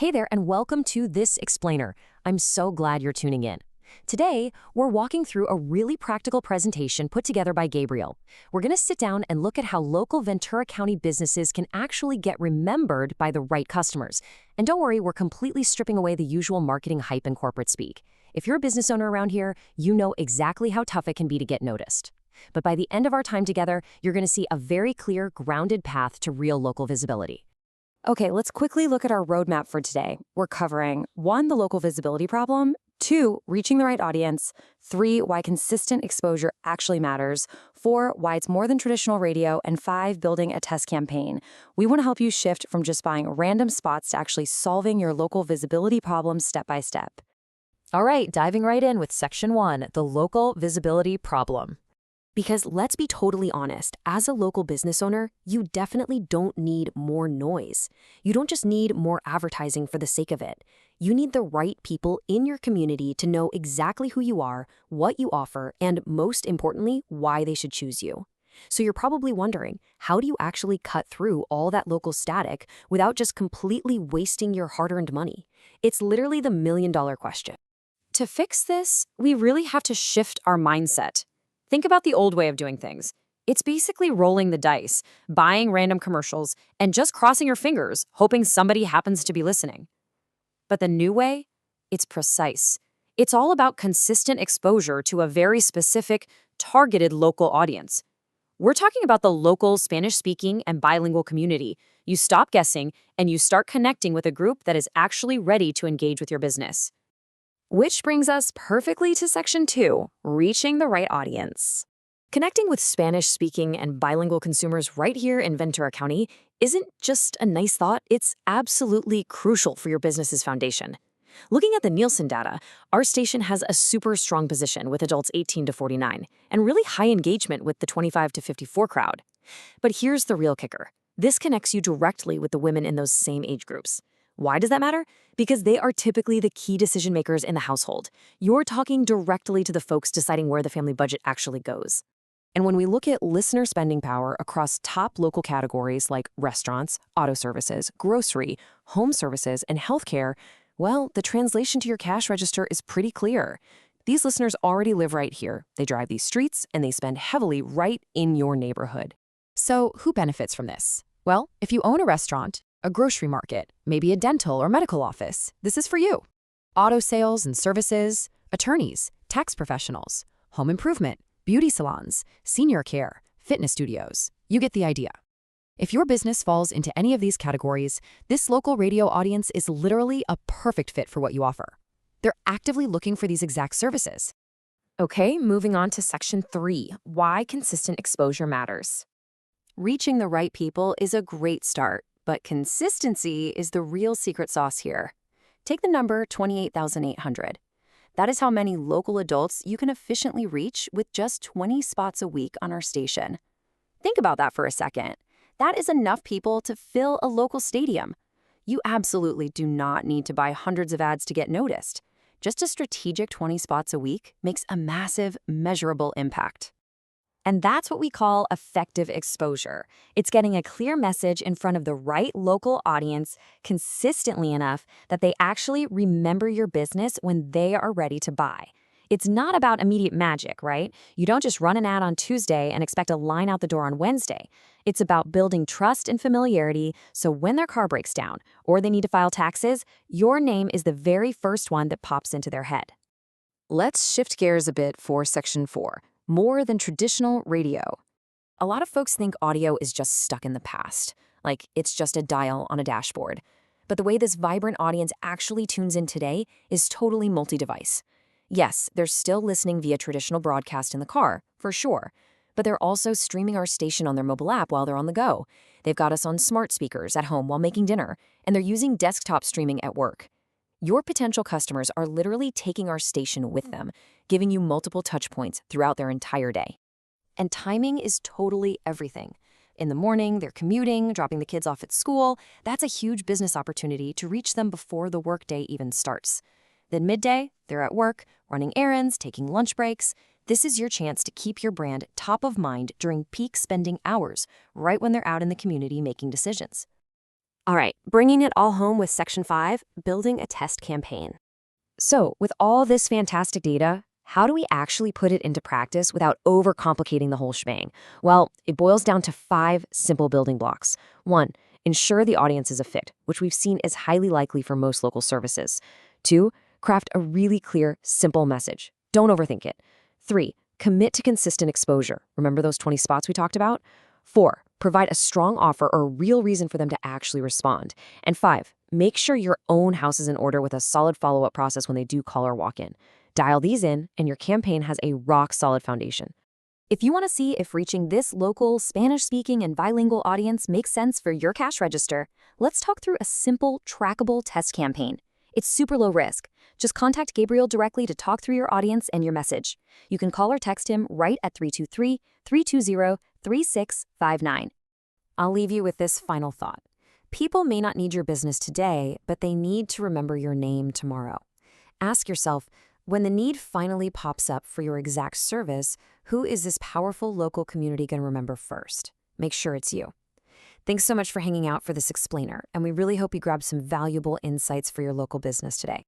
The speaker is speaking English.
Hey there, and welcome to This Explainer. I'm so glad you're tuning in. Today, we're walking through a really practical presentation put together by Gabriel. We're going to sit down and look at how local Ventura County businesses can actually get remembered by the right customers. And don't worry, we're completely stripping away the usual marketing hype and corporate speak. If you're a business owner around here, you know exactly how tough it can be to get noticed. But by the end of our time together, you're going to see a very clear, grounded path to real local visibility. Okay, let's quickly look at our roadmap for today. We're covering 1, the local visibility problem, 2, reaching the right audience, 3, why consistent exposure actually matters, 4, why it's more than traditional radio, and 5, building a test campaign. We want to help you shift from just buying random spots to actually solving your local visibility problems step by step. All right, diving right in with section 1, the local visibility problem. Because let's be totally honest, as a local business owner, you definitely don't need more noise. You don't just need more advertising for the sake of it. You need the right people in your community to know exactly who you are, what you offer, and most importantly, why they should choose you. So you're probably wondering, how do you actually cut through all that local static without just completely wasting your hard-earned money? It's literally the million-dollar question. To fix this, we really have to shift our mindset. Think about the old way of doing things. It's basically rolling the dice, buying random commercials, and just crossing your fingers, hoping somebody happens to be listening. But the new way? It's precise. It's all about consistent exposure to a very specific, targeted local audience. We're talking about the local Spanish-speaking and bilingual community. You stop guessing, and you start connecting with a group that is actually ready to engage with your business. Which brings us perfectly to section 2, reaching the right audience. Connecting with Spanish-speaking and bilingual consumers right here in Ventura County isn't just a nice thought, it's absolutely crucial for your business's foundation. Looking at the Nielsen data, our station has a super strong position with adults 18 to 49 and really high engagement with the 25 to 54 crowd. But here's the real kicker. This connects you directly with the women in those same age groups. Why does that matter? Because they are typically the key decision makers in the household. You're talking directly to the folks deciding where the family budget actually goes. And when we look at listener spending power across top local categories like restaurants, auto services, grocery, home services, and healthcare, well, the translation to your cash register is pretty clear. These listeners already live right here. They drive these streets, and they spend heavily right in your neighborhood. So who benefits from this? Well, if you own a restaurant, a grocery market, maybe a dental or medical office, this is for you. Auto sales and services, attorneys, tax professionals, home improvement, beauty salons, senior care, fitness studios. You get the idea. If your business falls into any of these categories, this local radio audience is literally a perfect fit for what you offer. They're actively looking for these exact services. Okay, moving on to section 3, why consistent exposure matters. Reaching the right people is a great start. But consistency is the real secret sauce here. Take the number 28,800. That is how many local adults you can efficiently reach with just 20 spots a week on our station. Think about that for a second. That is enough people to fill a local stadium. You absolutely do not need to buy hundreds of ads to get noticed. Just a strategic 20 spots a week makes a massive, measurable impact. And that's what we call effective exposure. It's getting a clear message in front of the right local audience consistently enough that they actually remember your business when they are ready to buy. It's not about immediate magic, right? You don't just run an ad on Tuesday and expect a line out the door on Wednesday. It's about building trust and familiarity so when their car breaks down or they need to file taxes, your name is the very first one that pops into their head. Let's shift gears a bit for section 4. More than traditional radio. A lot of folks think audio is just stuck in the past, like it's just a dial on a dashboard. But the way this vibrant audience actually tunes in today is totally multi-device. Yes, they're still listening via traditional broadcast in the car, for sure, but they're also streaming our station on their mobile app while they're on the go. They've got us on smart speakers at home while making dinner, and they're using desktop streaming at work. Your potential customers are literally taking our station with them, giving you multiple touch points throughout their entire day. And timing is totally everything. In the morning, they're commuting, dropping the kids off at school. That's a huge business opportunity to reach them before the workday even starts. Then midday, they're at work, running errands, taking lunch breaks. This is your chance to keep your brand top of mind during peak spending hours, right when they're out in the community making decisions. All right, bringing it all home with Section 5, building a test campaign. So, with all this fantastic data, how do we actually put it into practice without overcomplicating the whole shebang? Well, it boils down to 5 simple building blocks. 1. Ensure the audience is a fit, which we've seen is highly likely for most local services. 2. Craft a really clear, simple message. Don't overthink it. 3. Commit to consistent exposure. Remember those 20 spots we talked about? 4. Provide a strong offer or a real reason for them to actually respond. And 5. Make sure your own house is in order with a solid follow-up process when they do call or walk in. Dial these in, and your campaign has a rock-solid foundation. If you want to see if reaching this local, Spanish-speaking and bilingual audience makes sense for your cash register, let's talk through a simple, trackable test campaign. It's super low risk. Just contact Gabriel directly to talk through your audience and your message. You can call or text him right at 323-320-3659. I'll leave you with this final thought. People may not need your business today, but they need to remember your name tomorrow. Ask yourself, when the need finally pops up for your exact service, who is this powerful local community going to remember first? Make sure it's you. Thanks so much for hanging out for this explainer, and we really hope you grabbed some valuable insights for your local business today.